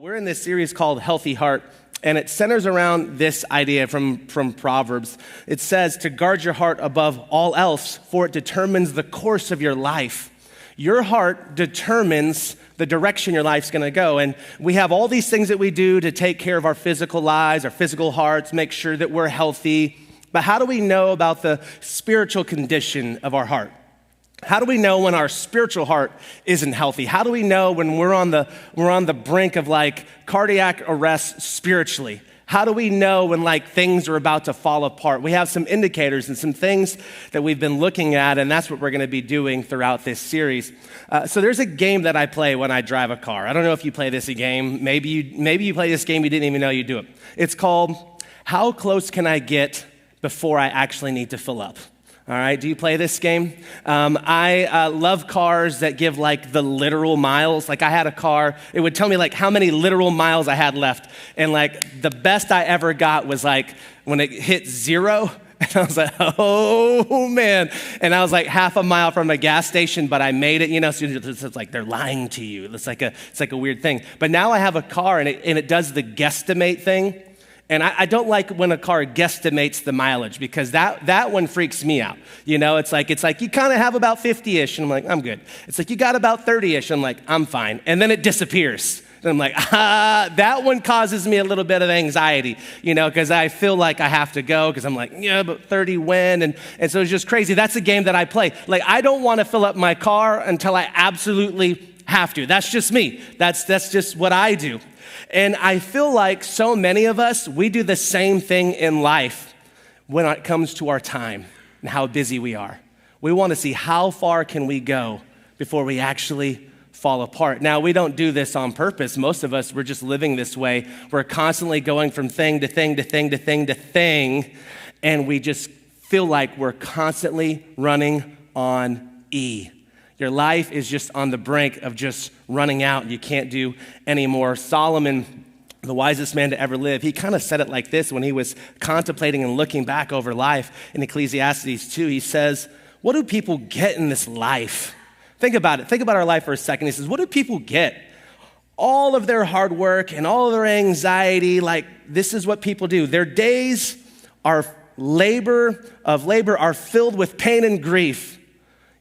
We're in this series called Healthy Heart, and it centers around this idea from Proverbs. It says to guard your heart above all else, for it determines the course of your life. Your heart determines the direction your life's gonna go. And we have all these things that we do to take care of our physical lives, our physical hearts, make sure that we're healthy. But how do we know about the spiritual condition of our heart? How do we know when our spiritual heart isn't healthy? How do we know when we're on the brink of like cardiac arrest spiritually? How do we know when like things are about to fall apart? We have some indicators and some things that we've been looking at, and that's what we're gonna be doing throughout this series. So there's a game that I play when I drive a car. I don't know if you play this game. Maybe you play this game, you didn't even know you do it. It's called, How Close Can I Get Before I Actually Need to Fill Up? All right, do you play this game? I love cars that give like the literal miles. Like I had a car, it would tell me like how many literal miles I had left. And like the best I ever got was like when it hit 0. And I was like, oh man. And I was like half a mile from a gas station, but I made it, you know, so it's like they're lying to you. It's like a weird thing. But now I have a car and it does the guesstimate thing. And I don't like when a car guesstimates the mileage because that one freaks me out. You know, it's like you kind of have about 50-ish, and I'm like, I'm good. It's like you got about 30-ish, I'm like, I'm fine. And then it disappears. And I'm like, that one causes me a little bit of anxiety, you know, because I feel like I have to go because I'm like, yeah, but 30 when? And so it's just crazy. That's a game that I play. Like, I don't want to fill up my car until I absolutely have to. That's just me. That's just what I do. And I feel like so many of us, we do the same thing in life when it comes to our time and how busy we are. We want to see how far can we go before we actually fall apart. Now, we don't do this on purpose. Most of us, we're just living this way. We're constantly going from thing to thing to thing to thing to thing, and we just feel like we're constantly running on E. Your life is just on the brink of just running out. You can't do anymore. Solomon, the wisest man to ever live, he kind of said it like this when he was contemplating and looking back over life in Ecclesiastes 2. He says, what do people get in this life? Think about it. Think about our life for a second. He says, what do people get? All of their hard work and all of their anxiety, like this is what people do. Their days are labor are filled with pain and grief.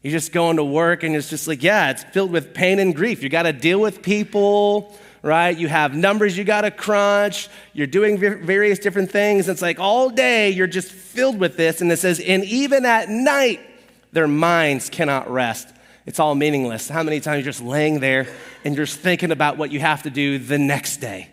You're just going to work and it's just like, yeah, it's filled with pain and grief. You got to deal with people, right? You have numbers you got to crunch. You're doing various different things. It's like all day you're just filled with this. And it says, and even at night, their minds cannot rest. It's all meaningless. How many times you're just laying there and you're just thinking about what you have to do the next day?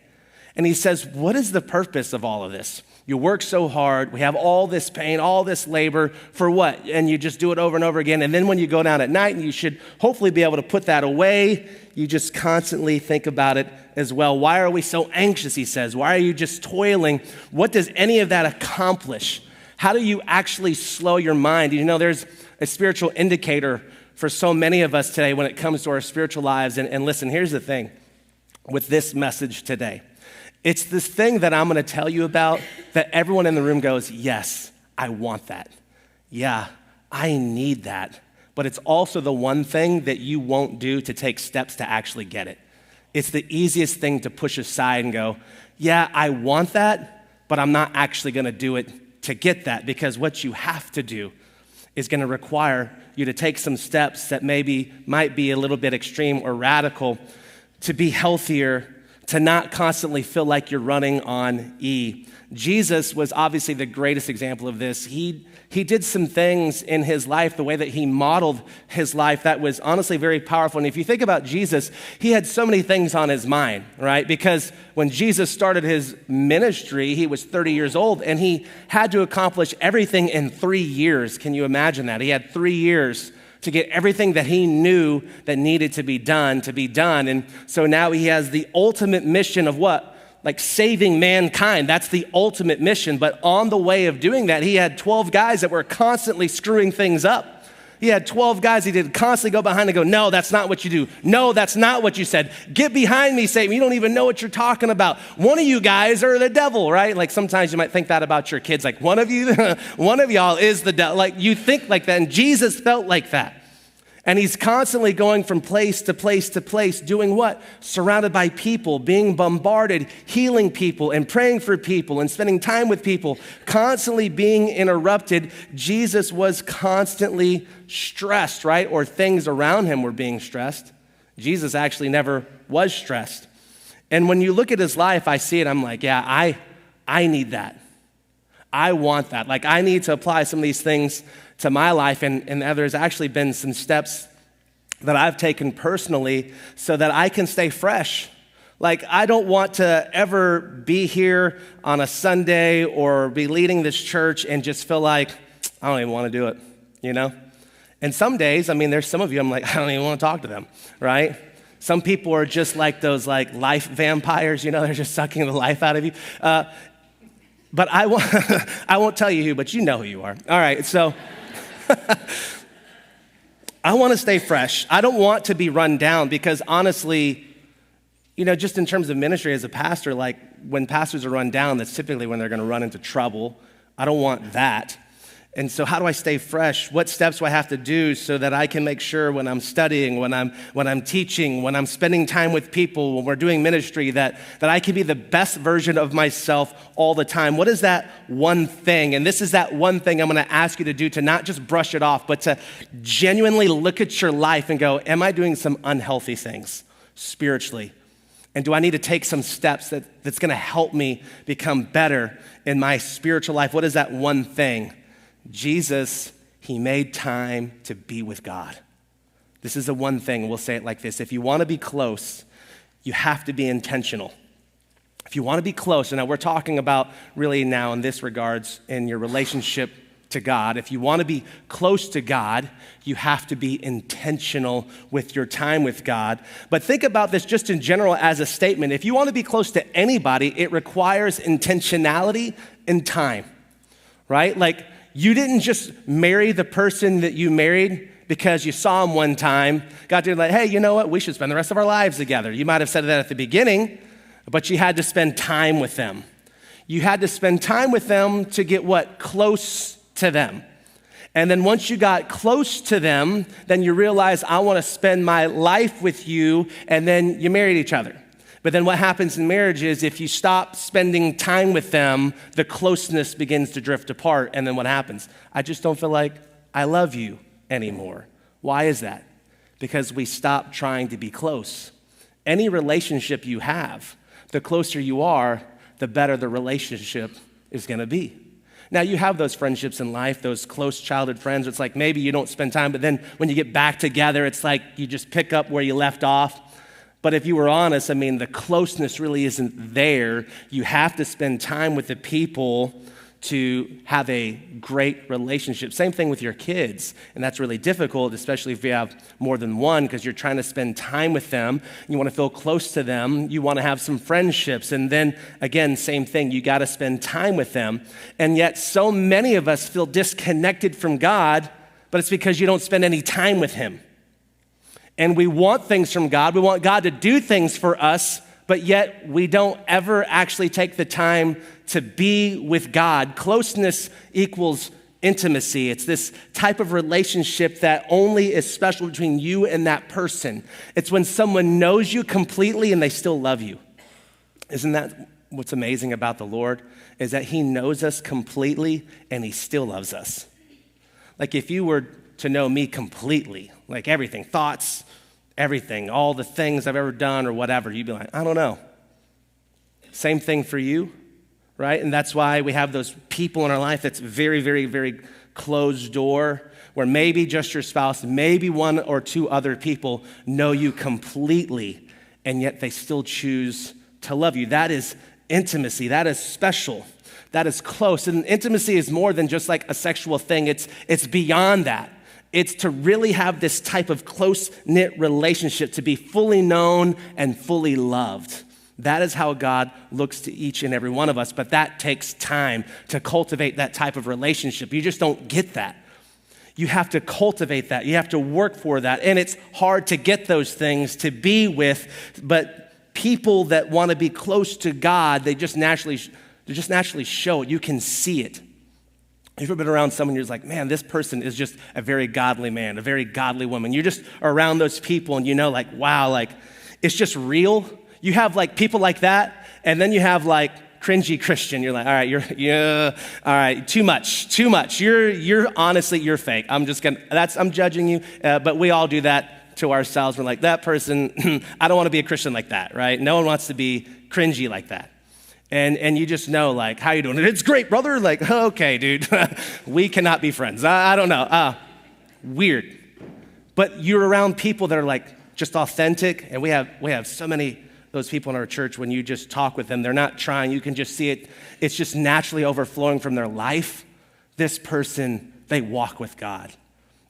And he says, what is the purpose of all of this? You work so hard, we have all this pain, all this labor, for what? And you just do it over and over again. And then when you go down at night, and you should hopefully be able to put that away, you just constantly think about it as well. Why are we so anxious, he says? Why are you just toiling? What does any of that accomplish? How do you actually slow your mind? You know, there's a spiritual indicator for so many of us today when it comes to our spiritual lives. And listen, here's the thing with this message today. It's this thing that I'm going to tell you about that everyone in the room goes, yes, I want that. Yeah, I need that. But it's also the one thing that you won't do to take steps to actually get it. It's the easiest thing to push aside and go, yeah, I want that, but I'm not actually going to do it to get that, because what you have to do is going to require you to take some steps that maybe might be a little bit extreme or radical to be healthier, to not constantly feel like you're running on E. Jesus was obviously the greatest example of this. He did some things in his life, the way that he modeled his life, that was honestly very powerful. And if you think about Jesus, he had so many things on his mind, right? Because when Jesus started his ministry, he was 30 years old, and he had to accomplish everything in 3 years. Can you imagine that? He had 3 years to get everything that he knew that needed to be done. And so now he has the ultimate mission of what? Like saving mankind. That's the ultimate mission. But on the way of doing that, he had 12 guys that were constantly screwing things up. He had 12 guys he did constantly go behind and go, no, that's not what you do. No, that's not what you said. Get behind me, Satan. You don't even know what you're talking about. One of you guys are the devil, right? Like sometimes you might think that about your kids. Like one of y'all is the devil. Like you think like that. And Jesus felt like that. And he's constantly going from place to place to place, doing what? Surrounded by people, being bombarded, healing people and praying for people and spending time with people, constantly being interrupted. Jesus was constantly stressed, right? Or things around him were being stressed. Jesus actually never was stressed. And when you look at his life, I see it, I'm like, yeah, I need that. I want that. Like, I need to apply some of these things to my life, and there's actually been some steps that I've taken personally so that I can stay fresh. Like, I don't want to ever be here on a Sunday or be leading this church and just feel like, I don't even want to do it, you know? And some days, I mean, there's some of you, I'm like, I don't even want to talk to them, right? Some people are just like those like life vampires, you know, they're just sucking the life out of you. But I won't tell you who, but you know who you are. All right, so I want to stay fresh. I don't want to be run down because honestly, you know, just in terms of ministry as a pastor, like when pastors are run down, that's typically when they're going to run into trouble. I don't want that. And so how do I stay fresh? What steps do I have to do so that I can make sure when I'm studying, when I'm teaching, when I'm spending time with people, when we're doing ministry, that I can be the best version of myself all the time? What is that one thing? And this is that one thing I'm going to ask you to do, to not just brush it off, but to genuinely look at your life and go, am I doing some unhealthy things spiritually? And do I need to take some steps that's going to help me become better in my spiritual life? What is that one thing? Jesus, he made time to be with God. This is the one thing, we'll say it like this. If you want to be close, you have to be intentional. If you want to be close, and now we're talking about really now in this regards in your relationship to God. If you want to be close to God, you have to be intentional with your time with God. But think about this just in general as a statement. If you want to be close to anybody, it requires intentionality and time, right? Like, you didn't just marry the person that you married because you saw him one time, got to like, hey, you know what? We should spend the rest of our lives together. You might have said that at the beginning, but you had to spend time with them. You had to spend time with them to get what? Close to them. And then once you got close to them, then you realize, I want to spend my life with you, and then you married each other. But then what happens in marriage is if you stop spending time with them, the closeness begins to drift apart. And then what happens? I just don't feel like I love you anymore. Why is that? Because we stop trying to be close. Any relationship you have, the closer you are, the better the relationship is going to be. Now, you have those friendships in life, those close childhood friends. It's like maybe you don't spend time, but then when you get back together, it's like you just pick up where you left off. But if you were honest, I mean, the closeness really isn't there. You have to spend time with the people to have a great relationship. Same thing with your kids. And that's really difficult, especially if you have more than one, because you're trying to spend time with them. You want to feel close to them. You want to have some friendships. And then again, same thing. You got to spend time with them. And yet so many of us feel disconnected from God, but it's because you don't spend any time with him. And we want things from God. We want God to do things for us, but yet we don't ever actually take the time to be with God. Closeness equals intimacy. It's this type of relationship that only is special between you and that person. It's when someone knows you completely and they still love you. Isn't that what's amazing about the Lord? Is that he knows us completely and he still loves us. Like if you were to know me completely, like everything, thoughts, everything, all the things I've ever done or whatever, you'd be like, I don't know. Same thing for you, right? And that's why we have those people in our life that's very, very, very closed door, where maybe just your spouse, maybe one or two other people know you completely, and yet they still choose to love you. That is intimacy. That is special. That is close. And intimacy is more than just like a sexual thing. It's beyond that. It's to really have this type of close-knit relationship, to be fully known and fully loved. That is how God looks to each and every one of us, but that takes time to cultivate that type of relationship. You just don't get that. You have to cultivate that. You have to work for that, and it's hard to get those things to be with, but people that want to be close to God, they just naturally show it. You can see it. You've ever been around someone who's like, man, this person is just a very godly man, a very godly woman. You just are around those people and you know, like, wow, like, it's just real. You have like people like that, and then you have like cringy Christian. You're like, all right, all right, too much. You're honestly, you're fake. I'm judging you, but we all do that to ourselves. We're like, that person, I don't want to be a Christian like that, right? No one wants to be cringy like that. And you just know, like, how you doing? It's great, brother. Like, okay, dude, we cannot be friends. I don't know. Weird. But you're around people that are like just authentic, and we have so many of those people in our church. When you just talk with them, they're not trying. You can just see it. It's just naturally overflowing from their life. This person, they walk with God.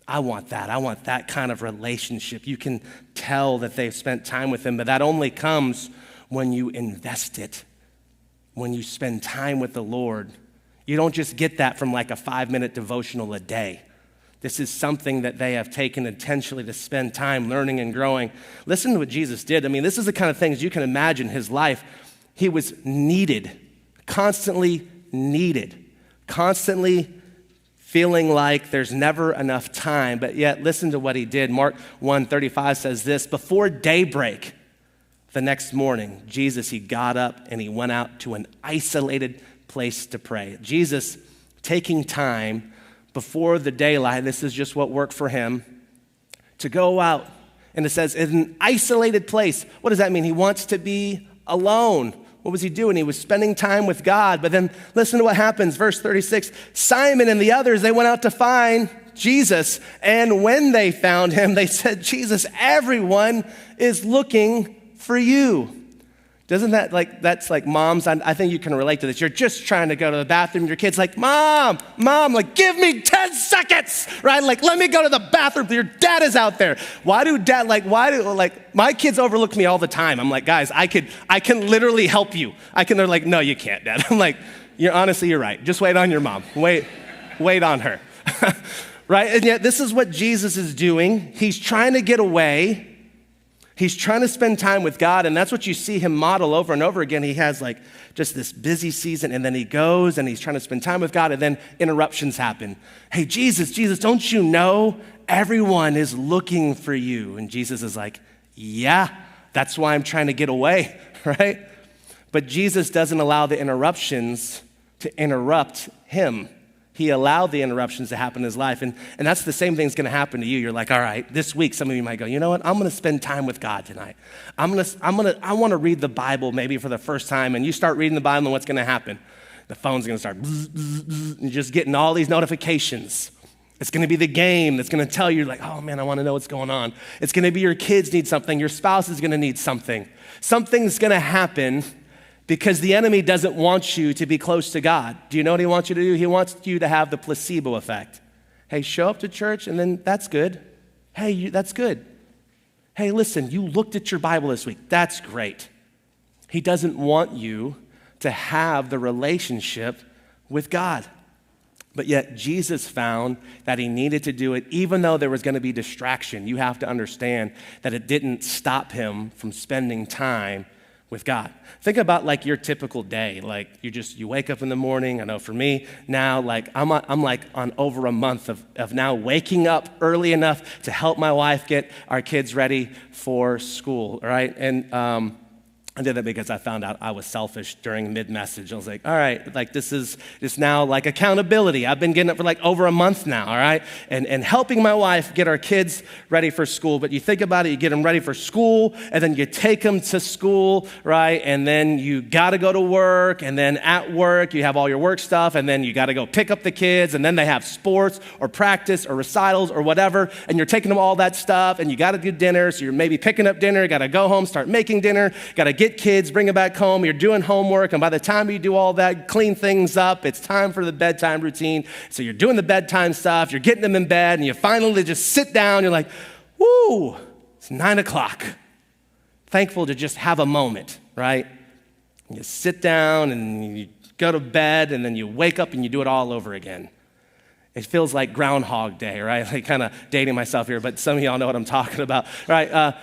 I want that. I want that kind of relationship. You can tell that they've spent time with Him, but that only comes when you invest it. When you spend time with the Lord. You don't just get that from like a 5-minute devotional a day. This is something that they have taken intentionally to spend time learning and growing. Listen to what Jesus did. I mean, this is the kind of things you can imagine his life. He was needed, constantly feeling like there's never enough time, but yet listen to what he did. Mark 1:35 says this, before daybreak, the next morning, Jesus, he got up and he went out to an isolated place to pray. Jesus taking time before the daylight, this is just what worked for him, to go out. And it says, in an isolated place. What does that mean? He wants to be alone. What was he doing? He was spending time with God. But then listen to what happens. Verse 36, Simon and the others, they went out to find Jesus. And when they found him, they said, Jesus, everyone is looking for you. Doesn't that that's like moms, I think you can relate to this. You're just trying to go to the bathroom. Your kid's like, Mom, like give me 10 seconds, right? Like, let me go to the bathroom. Your dad is out there. Why do my kids overlook me all the time. I'm like, guys, I can literally help you. They're like, no, you can't, Dad. I'm like, you're right. Just wait on your mom. Wait on her, right? And yet this is what Jesus is doing. He's trying to get away. He's trying to spend time with God, and that's what you see him model over and over again. He has like just this busy season, and then he goes and he's trying to spend time with God, and then interruptions happen. Hey, Jesus, don't you know everyone is looking for you? And Jesus is like, yeah, that's why I'm trying to get away, right? But Jesus doesn't allow the interruptions to interrupt him. He allowed the interruptions to happen in his life. And that's the same thing that's going to happen to you. You're like, all right, this week, some of you might go, you know what? I'm going to spend time with God tonight. I want to read the Bible maybe for the first time. And you start reading the Bible, and what's going to happen? The phone's going to start bzz, bzz, bzz, and just getting all these notifications. It's going to be the game that's going to tell you like, oh man, I want to know what's going on. It's going to be your kids need something. Your spouse is going to need something. Something's going to happen because the enemy doesn't want you to be close to God. Do you know what he wants you to do? He wants you to have the placebo effect. Hey, show up to church and then that's good. Hey, that's good. Hey, listen, you looked at your Bible this week. That's great. He doesn't want you to have the relationship with God. But yet Jesus found that he needed to do it even though there was going to be distraction. You have to understand that it didn't stop him from spending time with God. Think about like your typical day. Like you wake up in the morning. I know for me now, like I'm like on over a month of now waking up early enough to help my wife get our kids ready for school, right? And I did that because I found out I was selfish during mid-message. I was like, all right, like this is now like accountability. I've been getting up for like over a month now, all right? And helping my wife get our kids ready for school. But you think about it, you get them ready for school, and then you take them to school, right? And then you gotta go to work, and then at work, you have all your work stuff, and then you gotta go pick up the kids, and then they have sports or practice or recitals or whatever, and you're taking them all that stuff, and you gotta do dinner, so you're maybe picking up dinner, gotta go home, start making dinner, gotta get kids, bring them back home, you're doing homework, and by the time you do all that, clean things up, it's time for the bedtime routine. So you're doing the bedtime stuff, you're getting them in bed, and you finally just sit down, you're like, woo, it's 9:00. Thankful to just have a moment, right? You sit down and you go to bed, and then you wake up and you do it all over again. It feels like Groundhog Day, right? Like kind of dating myself here, but some of y'all know what I'm talking about, right?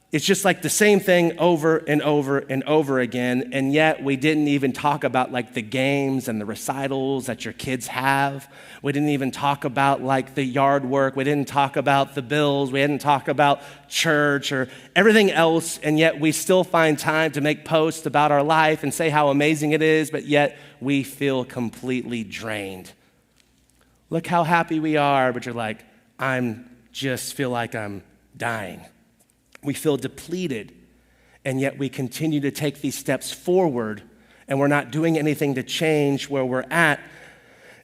it's just like the same thing over and over and over again, and yet we didn't even talk about like the games and the recitals that your kids have. We didn't even talk about like the yard work. We didn't talk about the bills. We didn't talk about church or everything else, and yet we still find time to make posts about our life and say how amazing it is, but yet we feel completely drained. Look how happy we are, but you're like, just feel like I'm dying. We feel depleted, and yet we continue to take these steps forward, and we're not doing anything to change where we're at.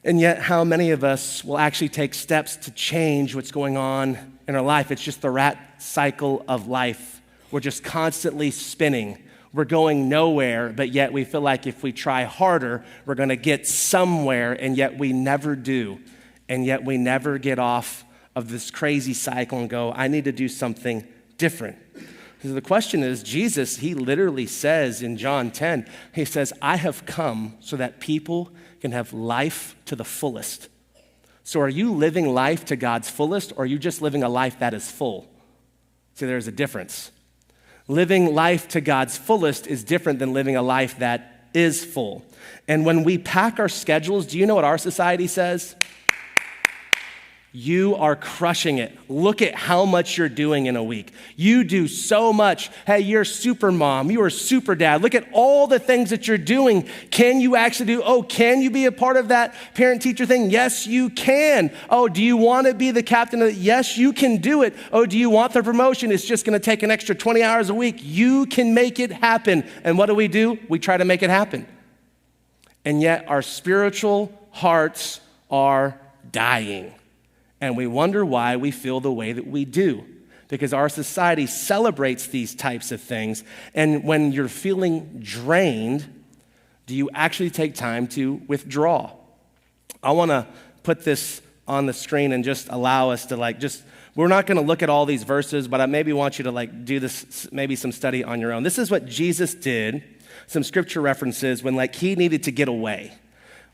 And yet, how many of us will actually take steps to change what's going on in our life? It's just the rat cycle of life. We're just constantly spinning. We're going nowhere, but yet we feel like if we try harder, we're going to get somewhere, and yet we never do. And yet we never get off of this crazy cycle and go, I need to do something different. So the question is, Jesus, he literally says in John 10, he says, I have come so that people can have life to the fullest. So are you living life to God's fullest, or are you just living a life that is full? See, there's a difference. Living life to God's fullest is different than living a life that is full. And when we pack our schedules, do you know what our society says? You are crushing it. Look at how much you're doing in a week. You do so much. Hey, you're super mom. You are super dad. Look at all the things that you're doing. Can you actually do? Oh, can you be a part of that parent-teacher thing? Yes, you can. Oh, do you want to be the captain of it? Yes, you can do it. Oh, do you want the promotion? It's just going to take an extra 20 hours a week. You can make it happen. And what do? We try to make it happen. And yet our spiritual hearts are dying. And we wonder why we feel the way that we do, because our society celebrates these types of things. And when you're feeling drained, do you actually take time to withdraw? I want to put this on the screen and just allow us to we're not going to look at all these verses, but I maybe want you to do this, maybe some study on your own. This is what Jesus did, some scripture references when he needed to get away.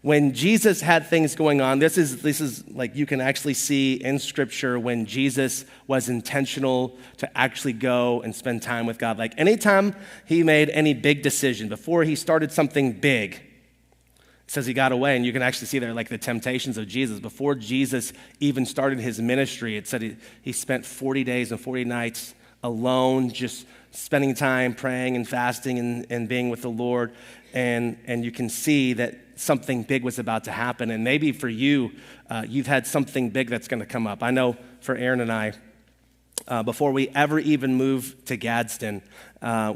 When Jesus had things going on, this is you can actually see in Scripture when Jesus was intentional to actually go and spend time with God. Like anytime he made any big decision, before he started something big, it says he got away, and you can actually see there the temptations of Jesus. Before Jesus even started his ministry, it said he spent 40 days and 40 nights alone, just spending time praying and fasting and being with the Lord. And you can see that something big was about to happen. And maybe for you, you've had something big that's going to come up. I know for Aaron and I, before we ever even moved to Gadsden,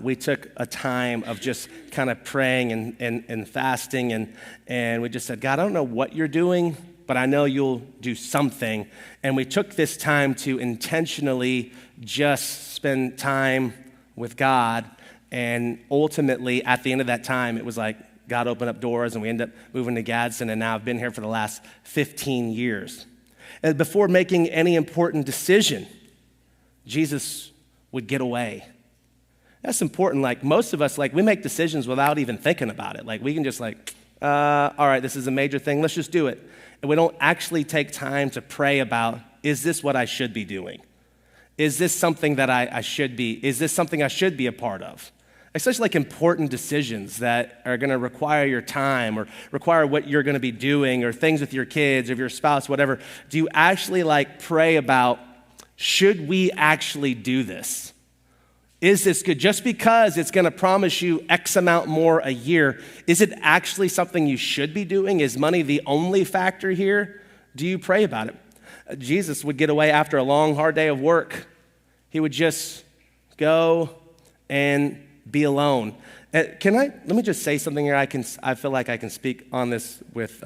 we took a time of just kind of praying and fasting. And we just said, God, I don't know what you're doing, but I know you'll do something. And we took this time to intentionally just spend time with God. And ultimately, at the end of that time, it was like God opened up doors, and we ended up moving to Gadsden, and now I've been here for the last 15 years. And before making any important decision, Jesus would get away. That's important. Most of us, we make decisions without even thinking about it. We can just all right, this is a major thing, let's just do it. And we don't actually take time to pray about, is this what I should be doing? Is this something that I should be? Is this something I should be a part of? Especially important decisions that are going to require your time or require what you're going to be doing, or things with your kids or your spouse, whatever. Do you actually pray about, should we actually do this? Is this good? Just because it's going to promise you X amount more a year, is it actually something you should be doing? Is money the only factor here? Do you pray about it? Jesus would get away after a long, hard day of work. He would just go and be alone. Let me just say something here. I feel like I can speak on this with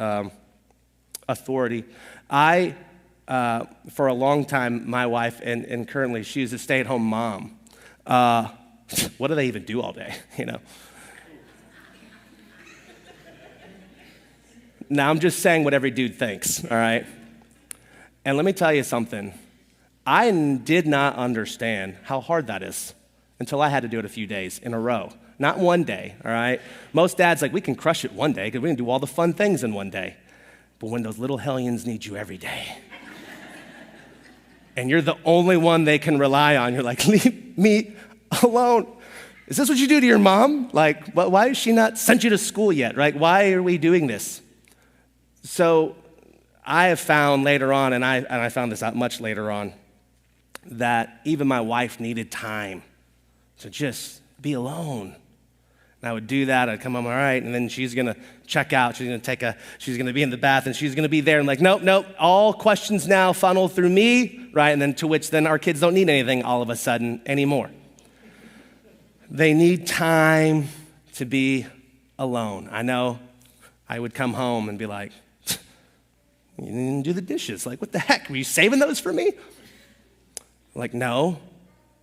authority. For a long time, my wife, and currently she's a stay-at-home mom. What do they even do all day, Now, I'm just saying what every dude thinks, all right? And let me tell you something. I did not understand how hard that is until I had to do it a few days in a row. Not one day, all right? Most dads, we can crush it one day because we can do all the fun things in one day. But when those little hellions need you every day, and you're the only one they can rely on, you're like, leave me alone. Is this what you do to your mom? Like, why has she not sent you to school yet, right? Why are we doing this? So I have found later on, and I found this out much later on, that even my wife needed time to just be alone. And I would do that. I'd come home, all right, and then she's going to check out. She's going to be in the bath, and she's going to be there. And like, nope, all questions now funnel through me, right? And then to which then our kids don't need anything all of a sudden anymore. They need time to be alone. I know I would come home and be like, you didn't do the dishes. Like, what the heck? Were you saving those for me? Like, no.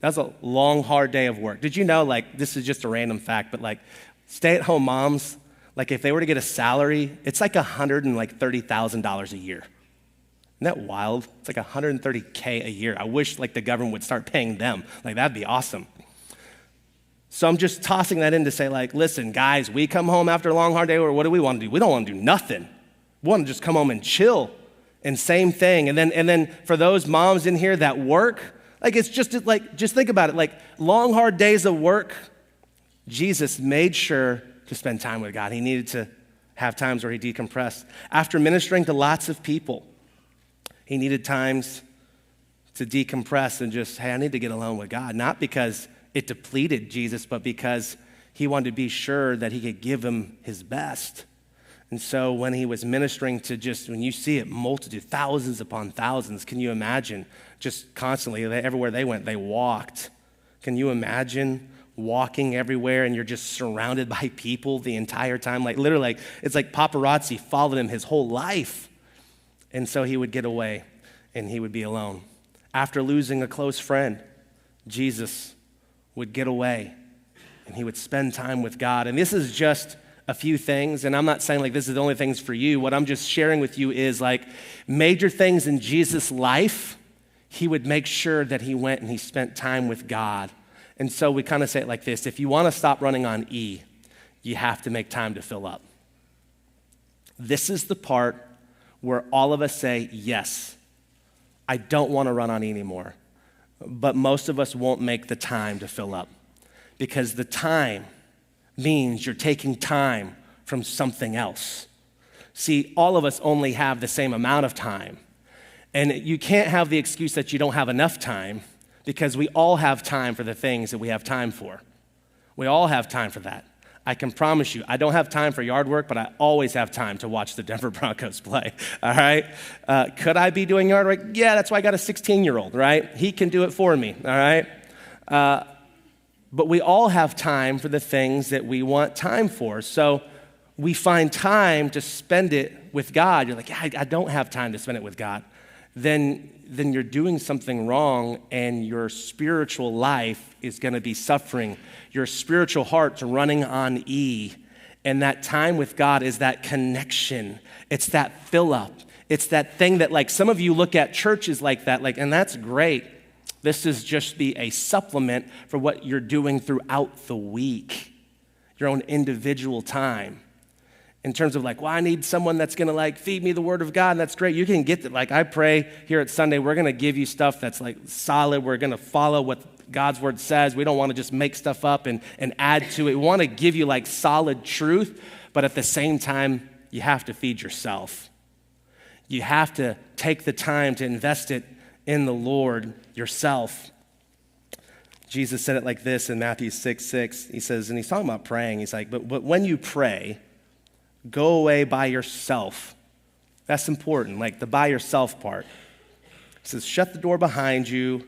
That was a long, hard day of work. Did you know, like, this is just a random fact, but like, stay-at-home moms, like if they were to get a salary, it's like $130,000 a year. Isn't that wild? It's like $130K a year. I wish like the government would start paying them. Like, that'd be awesome. So I'm just tossing that in to say, like, listen, guys, we come home after a long, hard day, or what do we want to do? We don't want to do nothing. We want to just come home and chill. And same thing. And then for those moms in here that work, like, it's just like, just think about it. Like, long, hard days of work, Jesus made sure to spend time with God. He needed to have times where he decompressed. After ministering to lots of people, he needed times to decompress and just, hey, I need to get alone with God. Not because it depleted Jesus, but because he wanted to be sure that he could give him his best. And so when he was ministering to just, when you see it, multitude, thousands upon thousands, can you imagine just constantly, everywhere they went, they walked. Can you imagine walking everywhere and you're just surrounded by people the entire time? Like literally, like, it's like paparazzi followed him his whole life. And so he would get away and he would be alone. After losing a close friend, Jesus would get away and he would spend time with God. And this is just a few things, and I'm not saying like this is the only things for you. What I'm just sharing with you is like major things in Jesus' life. He would make sure that he went and he spent time with God. And so we kind of say it like this: if you want to stop running on E, you have to make time to fill up. This is the part where all of us say, yes, I don't want to run on E anymore. But most of us won't make the time to fill up, because the time means you're taking time from something else. See, all of us only have the same amount of time. And you can't have the excuse that you don't have enough time, because we all have time for the things that we have time for. We all have time for that. I can promise you, I don't have time for yard work, but I always have time to watch the Denver Broncos play, all right? Could I be doing yard work? Yeah, that's why I got a 16-year-old, right? He can do it for me, all right? But we all have time for the things that we want time for. So we find time to spend it with God. You're like, yeah, I don't have time to spend it with God. Then you're doing something wrong, and your spiritual life is going to be suffering. Your spiritual heart's running on E. And that time with God is that connection. It's that fill up. It's that thing that, like, some of you look at churches like that, like, and that's great. This is just be a supplement for what you're doing throughout the week, your own individual time. In terms of like, well, I need someone that's going to like feed me the word of God, and that's great. You can get that. Like, I pray here at Sunday, we're going to give you stuff that's like solid. We're going to follow what God's word says. We don't want to just make stuff up and add to it. We want to give you like solid truth, but at the same time, you have to feed yourself. You have to take the time to invest it in the Lord yourself. Jesus said it like this in Matthew 6:6. He says, and he's talking about praying. He's like, but when you pray, go away by yourself. That's important, like the by yourself part. He says, shut the door behind you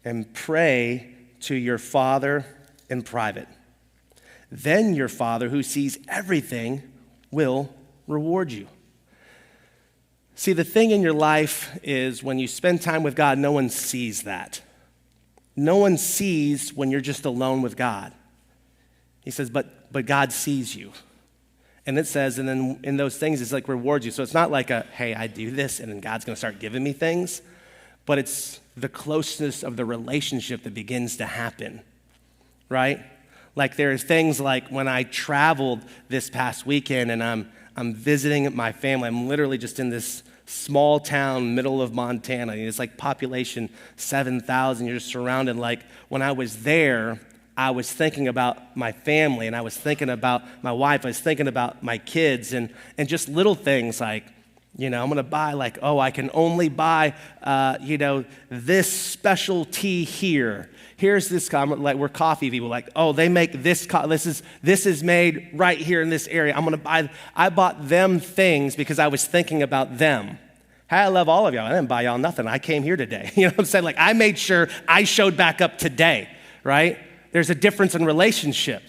and pray to your Father in private. Then your Father, who sees everything, will reward you. See, the thing in your life is when you spend time with God, no one sees that. No one sees when you're just alone with God. He says, but God sees you. And it says, and then in those things, it's like rewards you. So it's not like hey, I do this, and then God's going to start giving me things. But it's the closeness of the relationship that begins to happen, right? Like there are things like when I traveled this past weekend and I'm visiting my family. I'm literally just in this small town, middle of Montana. It's like population 7,000. You're just surrounded. Like when I was there, I was thinking about my family, and I was thinking about my wife. I was thinking about my kids, and just little things like, I'm going to buy I can only buy, this special tea here. Here's this, we're coffee people, they make this, this is made right here in this area. I bought them things because I was thinking about them. Hey, I love all of y'all. I didn't buy y'all nothing. I came here today. You know what I'm saying? I made sure I showed back up today, right? There's a difference in relationship.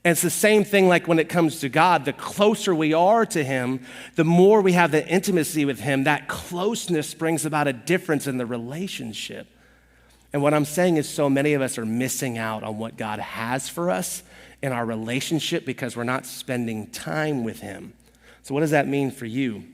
And it's the same thing when it comes to God. The closer we are to him, the more we have the intimacy with him. That closeness brings about a difference in the relationship. And what I'm saying is so many of us are missing out on what God has for us in our relationship because we're not spending time with him. So what does that mean for you?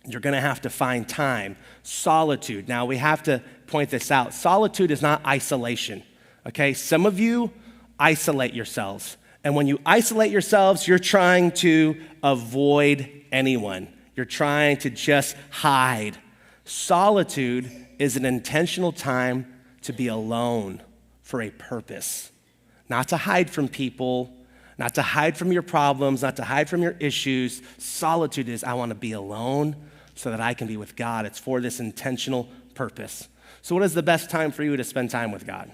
You're going to have to find time. Solitude. Now, we have to point this out. Solitude is not isolation, okay? Some of you isolate yourselves. And when you isolate yourselves, you're trying to avoid anyone. You're trying to just hide. Solitude is an intentional time to be alone for a purpose. Not to hide from people, not to hide from your problems, not to hide from your issues. Solitude is, I want to be alone so that I can be with God. It's for this intentional purpose. So what is the best time for you to spend time with God?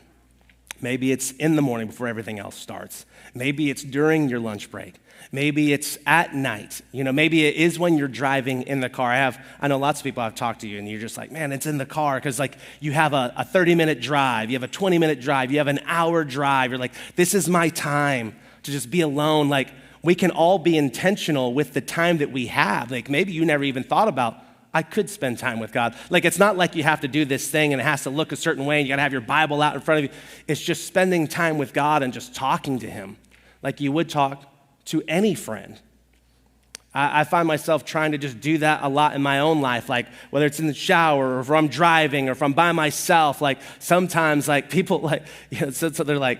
Maybe it's in the morning before everything else starts. Maybe it's during your lunch break. Maybe it's at night. Maybe it is when you're driving in the car. I know lots of people I've talked to you, and you're just like, man, it's in the car because you have a 30-minute drive, you have a 20-minute drive, you have an hour drive. You're like, this is my time to just be alone. We can all be intentional with the time that we have. Maybe you never even thought about, I could spend time with God. It's not like you have to do this thing and it has to look a certain way and you got to have your Bible out in front of you. It's just spending time with God and just talking to him like you would talk to any friend. I find myself trying to just do that a lot in my own life, whether it's in the shower or if I'm driving or if I'm by myself. Sometimes people so they're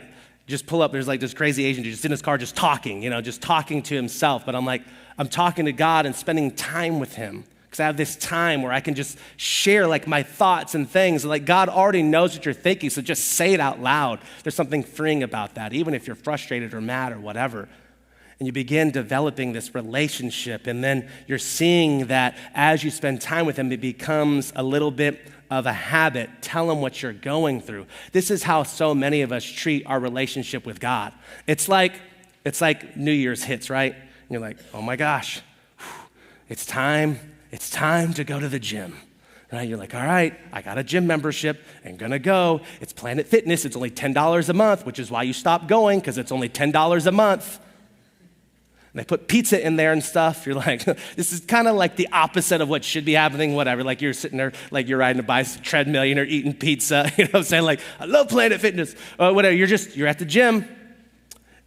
just pull up. There's this crazy Asian dude just in his car just talking, just talking to himself. But I'm talking to God and spending time with him. Because I have this time where I can just share my thoughts and things. God already knows what you're thinking, so just say it out loud. There's something freeing about that, even if you're frustrated or mad or whatever. And you begin developing this relationship, and then you're seeing that as you spend time with him, it becomes a little bit of a habit. Tell him what you're going through. This is how so many of us treat our relationship with God. It's like New Year's hits, right? And you're like, oh my gosh, it's time to go to the gym, right? You're like, all right, I got a gym membership and gonna go. It's Planet Fitness. It's only $10 a month, which is why you stop going because it's only $10 a month. And they put pizza in there and stuff. You're like, this is kind of the opposite of what should be happening, whatever. You're sitting there, you're riding a bicycle treadmill, you're eating pizza. You know what I'm saying? I love Planet Fitness. Whatever, you're at the gym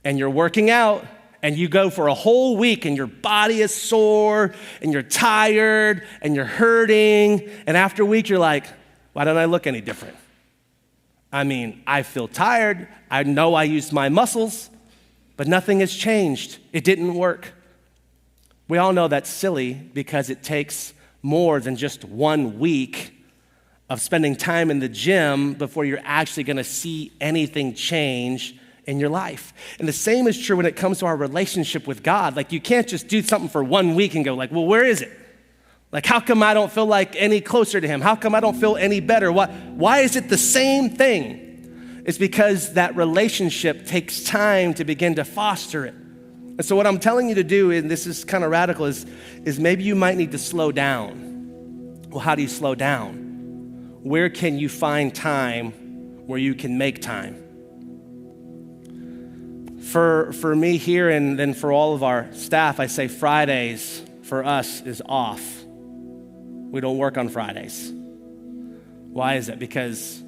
and you're working out. And you go for a whole week and your body is sore and you're tired and you're hurting. And after a week, you're like, why don't I look any different? I feel tired. I know I used my muscles, but nothing has changed. It didn't work. We all know that's silly because it takes more than just 1 week of spending time in the gym before you're actually going to see anything change in your life. And the same is true when it comes to our relationship with God. You can't just do something for 1 week and go well, where is it? How come I don't feel any closer to him? How come I don't feel any better? Why is it the same thing? It's because that relationship takes time to begin to foster it. And so what I'm telling you to do, and this is kind of radical, is maybe you might need to slow down. Well, how do you slow down? Where can you find time where you can make time? For me here and then for all of our staff, I say Fridays for us is off. We don't work on Fridays. Why is that? Because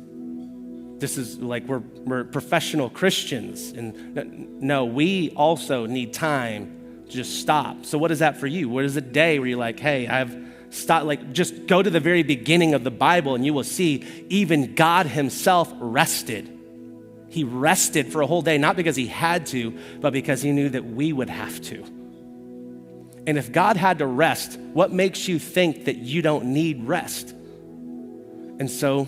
this is we're professional Christians. And no, we also need time to just stop. So what is that for you? What is a day where you're hey, I've stopped, just go to the very beginning of the Bible and you will see even God himself rested. He rested for a whole day, not because he had to, but because he knew that we would have to. And if God had to rest, what makes you think that you don't need rest? And so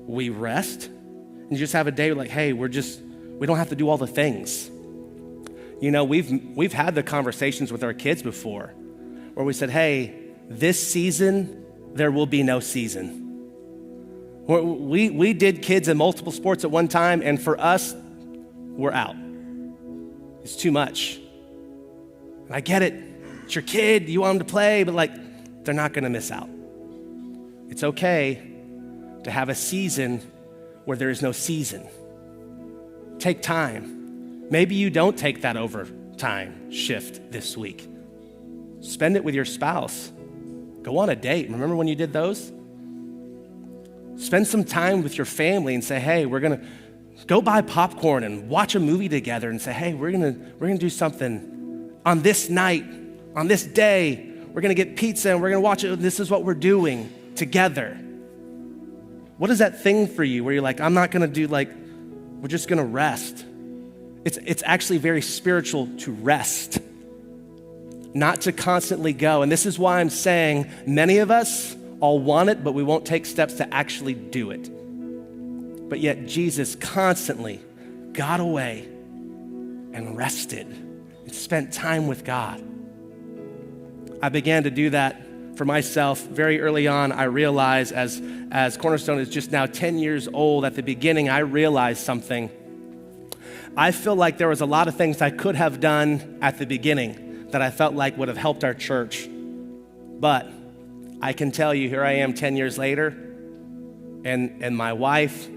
we rest and just have a day like, hey, we don't have to do all the things. You know, we've had the conversations with our kids before where we said, hey, this season, there will be no season. We did kids in multiple sports at one time, and for us, we're out. It's too much. And I get it. It's your kid. You want them to play, but like, they're not going to miss out. It's okay to have a season where there is no season. Take time. Maybe you don't take that overtime shift this week. Spend it with your spouse. Go on a date. Remember when you did those? Spend some time with your family and say, hey, we're gonna go buy popcorn and watch a movie together and say, hey, we're gonna do something on this night, on this day. We're gonna get pizza and we're gonna watch it. This is what we're doing together. What is that thing for you where you're like, I'm not gonna do we're just gonna rest? It's actually very spiritual to rest, not to constantly go. And this is why I'm saying many of us all want it, but we won't take steps to actually do it. But yet Jesus constantly got away and rested and spent time with God. I began to do that for myself very early on. I realized as Cornerstone is just now 10 years old, at the beginning, I realized something. I feel like there was a lot of things I could have done at the beginning that I felt like would have helped our church. But I can tell you, here I am 10 years later, and my wife,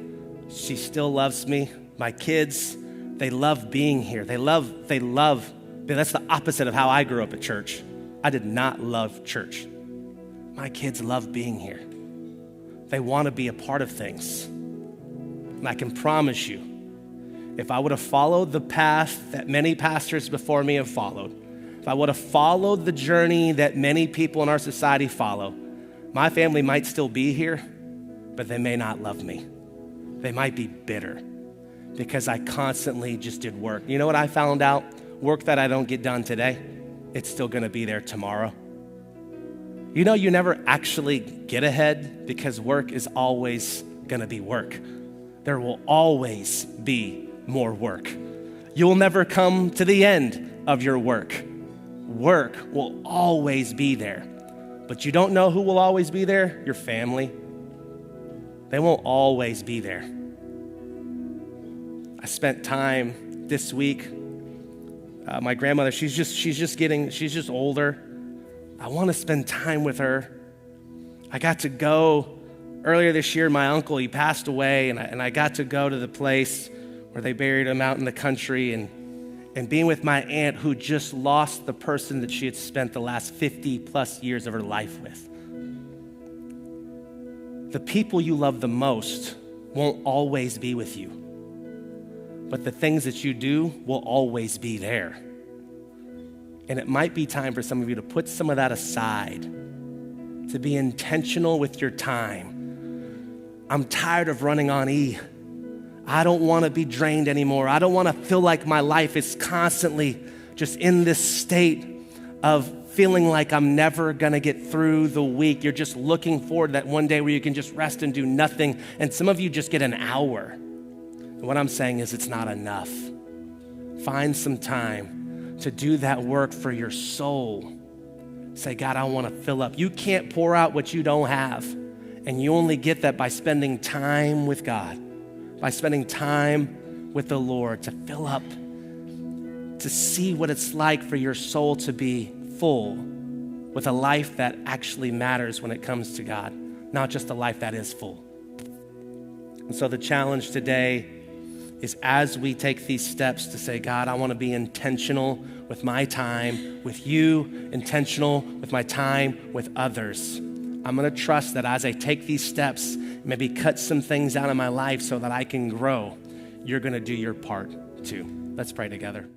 she still loves me. My kids, they love being here. They love, that's the opposite of how I grew up at church. I did not love church. My kids love being here. They want to be a part of things. And I can promise you, if I would have followed the path that many pastors before me have followed, if I would have followed the journey that many people in our society follow, my family might still be here, but they may not love me. They might be bitter because I constantly just did work. You know what I found out? Work that I don't get done today, it's still gonna be there tomorrow. You know, you never actually get ahead because work is always gonna be work. There will always be more work. You will never come to the end of your work. Work will always be there. But you don't know who will always be there? Your family. They won't always be there. I spent time this week. My grandmother, she's just older. I want to spend time with her. I got to go earlier this year. My uncle, he passed away, and I got to go to the place where they buried him out in the country, and being with my aunt who just lost the person that she had spent the last 50 plus years of her life with. The people you love the most won't always be with you, but the things that you do will always be there. And it might be time for some of you to put some of that aside, to be intentional with your time. I'm tired of running on E. I don't want to be drained anymore. I don't want to feel like my life is constantly just in this state of feeling like I'm never going to get through the week. You're just looking forward to that one day where you can just rest and do nothing. And some of you just get an hour. And what I'm saying is it's not enough. Find some time to do that work for your soul. Say, God, I want to fill up. You can't pour out what you don't have. And you only get that by spending time with God, by spending time with the Lord to fill up, to see what it's like for your soul to be full with a life that actually matters when it comes to God, not just a life that is full. And so the challenge today is, as we take these steps to say, God, I want to be intentional with my time with you, intentional with my time with others. I'm going to trust that as I take these steps, maybe cut some things out of my life so that I can grow, you're going to do your part too. Let's pray together.